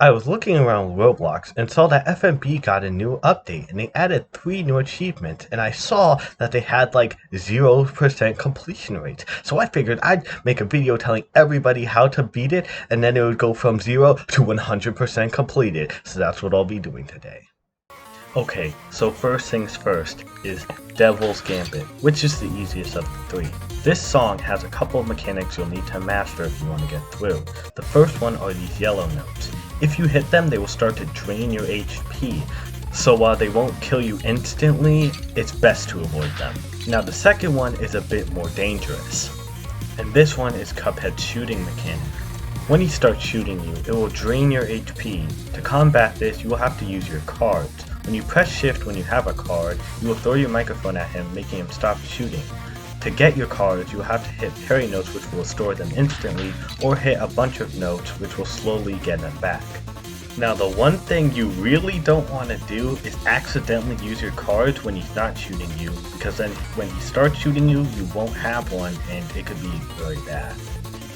I was looking around Roblox and saw that FNB got a new update and they added 3 new achievements, and I saw that they had like 0% completion rates. So I figured I'd make a video telling everybody how to beat it, and then it would go from 0 to 100% completed. So that's what I'll be doing today. Okay, so first things first is Devil's Gambit, which is the easiest of the 3. This song has a couple of mechanics you'll need to master if you want to get through. The first one are these yellow notes. If you hit them, they will start to drain your HP, so while they won't kill you instantly, it's best to avoid them. Now the second one is a bit more dangerous, and this one is Cuphead's shooting mechanic. When he starts shooting you, it will drain your HP. To combat this, you will have to use your cards. When you press shift when you have a card, you will throw your microphone at him, making him stop shooting. To get your cards, you will have to hit parry notes, which will restore them instantly, or hit a bunch of notes, which will slowly get them back. Now the one thing you really don't want to do is accidentally use your cards when he's not shooting you, because then when he starts shooting you, you won't have one and it could be very bad.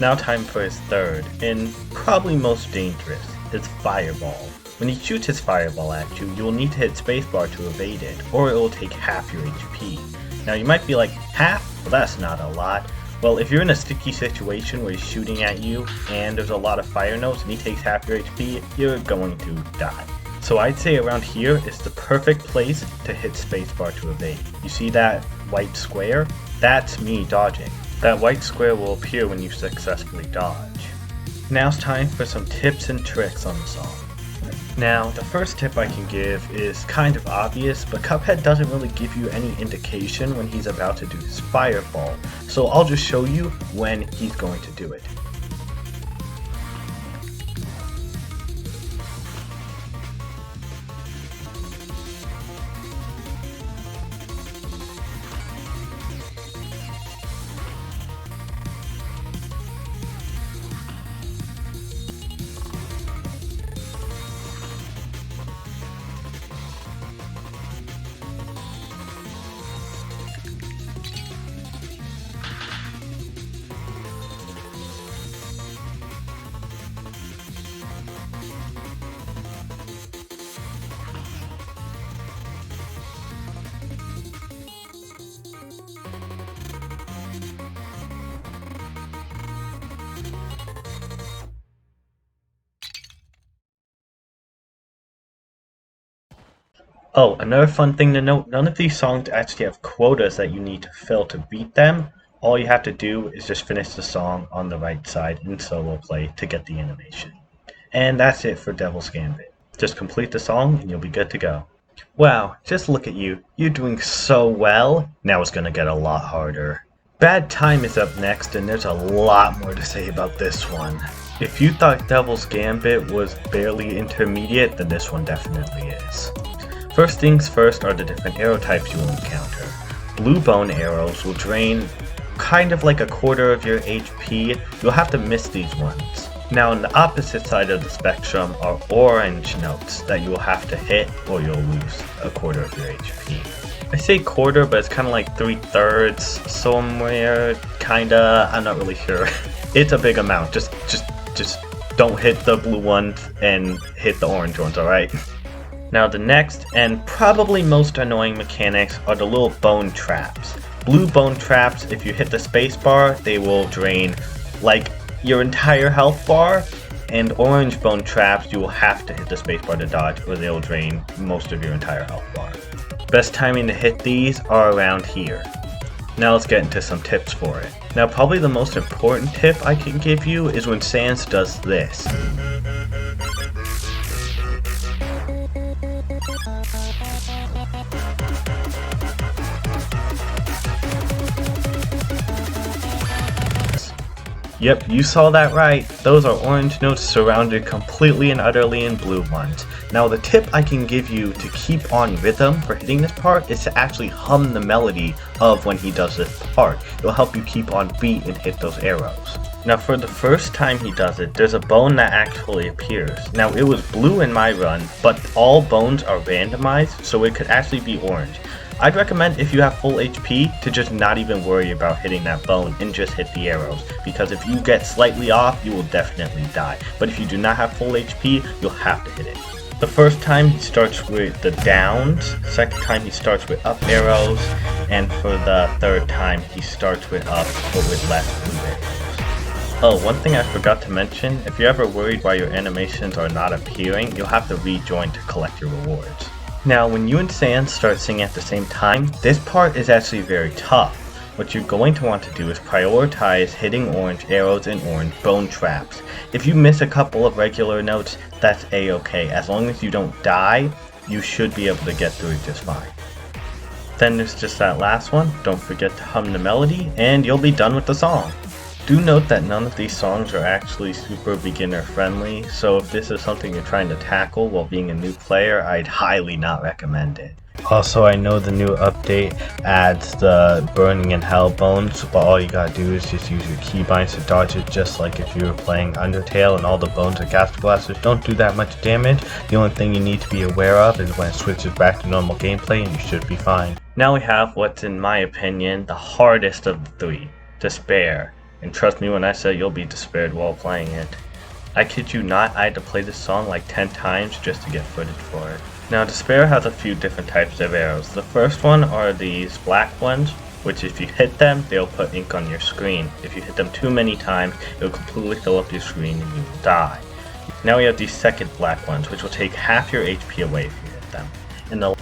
Now time for his third, and probably most dangerous, his fireball. When he shoots his fireball at you, you will need to hit spacebar to evade it, or it will take half your HP. Now you might be like, half? Well, that's not a lot. Well, if you're in a sticky situation where he's shooting at you and there's a lot of fire notes and he takes half your HP, you're going to die. So I'd say around here is the perfect place to hit spacebar to evade. You see that white square? That's me dodging. That white square will appear when you successfully dodge. Now it's time for some tips and tricks on the song. Now, the first tip I can give is kind of obvious, but Cuphead doesn't really give you any indication when he's about to do his fireball, so I'll just show you when he's going to do it. Oh, another fun thing to note, none of these songs actually have quotas that you need to fill to beat them. All you have to do is just finish the song on the right side in solo play to get the animation. And that's it for Devil's Gambit. Just complete the song and you'll be good to go. Wow, just look at you. You're doing so well. Now it's gonna get a lot harder. Bad Time is up next, and there's a lot more to say about this one. If you thought Devil's Gambit was barely intermediate, then this one definitely is. First things first are the different arrow types you will encounter. Blue bone arrows will drain kind of like a quarter of your HP. You'll have to miss these ones. Now on the opposite side of the spectrum are orange notes that you will have to hit or you'll lose a quarter of your HP. I say quarter, but it's kind of like 3/3 somewhere, kinda, I'm not really sure. It's a big amount, just don't hit the blue ones and hit the orange ones, alright? Now the next and probably most annoying mechanics are the little bone traps. Blue bone traps, if you hit the spacebar, they will drain like your entire health bar, and orange bone traps, you will have to hit the spacebar to dodge or they'll drain most of your entire health bar. Best timing to hit these are around here. Now let's get into some tips for it. Now probably the most important tip I can give you is when Sans does this. Yep, you saw that right. Those are orange notes surrounded completely and utterly in blue ones. Now the tip I can give you to keep on rhythm for hitting this part is to actually hum the melody of when he does this part. It'll help you keep on beat and hit those arrows. Now for the first time he does it, there's a bone that actually appears. Now it was blue in my run, but all bones are randomized, so it could actually be orange. I'd recommend if you have full HP to just not even worry about hitting that bone and just hit the arrows, because if you get slightly off, you will definitely die. But if you do not have full HP, you'll have to hit it. The first time he starts with the downs, second time he starts with up arrows, and for the third time he starts with up but with less blue arrows. Oh, one thing I forgot to mention, if you're ever worried why your animations are not appearing, you'll have to rejoin to collect your rewards. Now, when you and Sans start singing at the same time, this part is actually very tough. What you're going to want to do is prioritize hitting orange arrows and orange bone traps. If you miss a couple of regular notes, that's a-okay. As long as you don't die, you should be able to get through it just fine. Then there's just that last one. Don't forget to hum the melody, and you'll be done with the song. Do note that none of these songs are actually super beginner friendly, so if this is something you're trying to tackle while being a new player, I'd highly not recommend it. Also, I know the new update adds the burning in hell bones, but all you gotta do is just use your keybinds to dodge it, just like if you were playing Undertale and all the bones of caster blasters don't do that much damage. The only thing you need to be aware of is when it switches back to normal gameplay, and you should be fine. Now we have what's in my opinion the hardest of the three, Despair. And trust me when I say you'll be despaired while playing it. I kid you not, I had to play this song like 10 times just to get footage for it. Now, Despair has a few different types of arrows. The first one are these black ones, which if you hit them, they'll put ink on your screen. If you hit them too many times, it'll completely fill up your screen and you will die. Now we have these second black ones, which will take half your HP away if you hit them. And the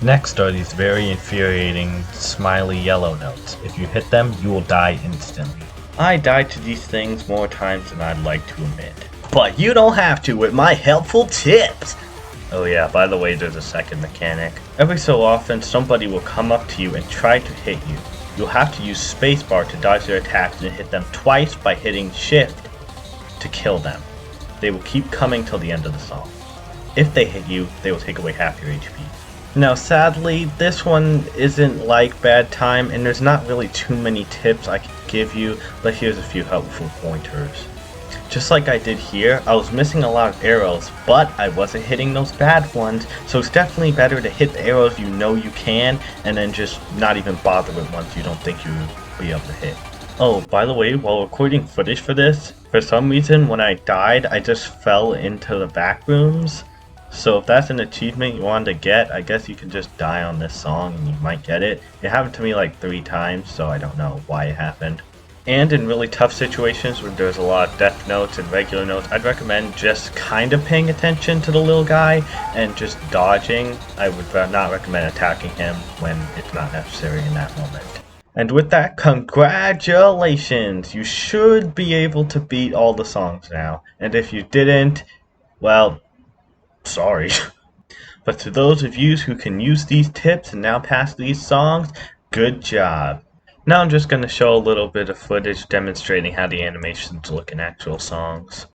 next are these very infuriating smiley yellow notes. If you hit them, you will die instantly. I died to these things more times than I'd like to admit. But you don't have to with my helpful tips! Oh yeah, by the way, there's a second mechanic. Every so often, somebody will come up to you and try to hit you. You'll have to use spacebar to dodge their attacks and hit them twice by hitting shift to kill them. They will keep coming till the end of the song. If they hit you, they will take away half your HP. Now sadly, this one isn't like Bad Time, and there's not really too many tips I can give you, but here's a few helpful pointers. Just like I did here, I was missing a lot of arrows, but I wasn't hitting those bad ones, so it's definitely better to hit the arrows you know you can, and then just not even bother with ones you don't think you'll be able to hit. Oh, by the way, while recording footage for this, for some reason when I died, I just fell into the back rooms. So if that's an achievement you wanted to get, I guess you can just die on this song and you might get it. It happened to me like 3 times, so I don't know why it happened. And in really tough situations where there's a lot of death notes and regular notes, I'd recommend just kind of paying attention to the little guy and just dodging. I would not recommend attacking him when it's not necessary in that moment. And with that, congratulations! You should be able to beat all the songs now. And if you didn't, well, sorry. But to those of you who can use these tips and now pass these songs, good job. Now I'm just going to show a little bit of footage demonstrating how the animations look in actual songs.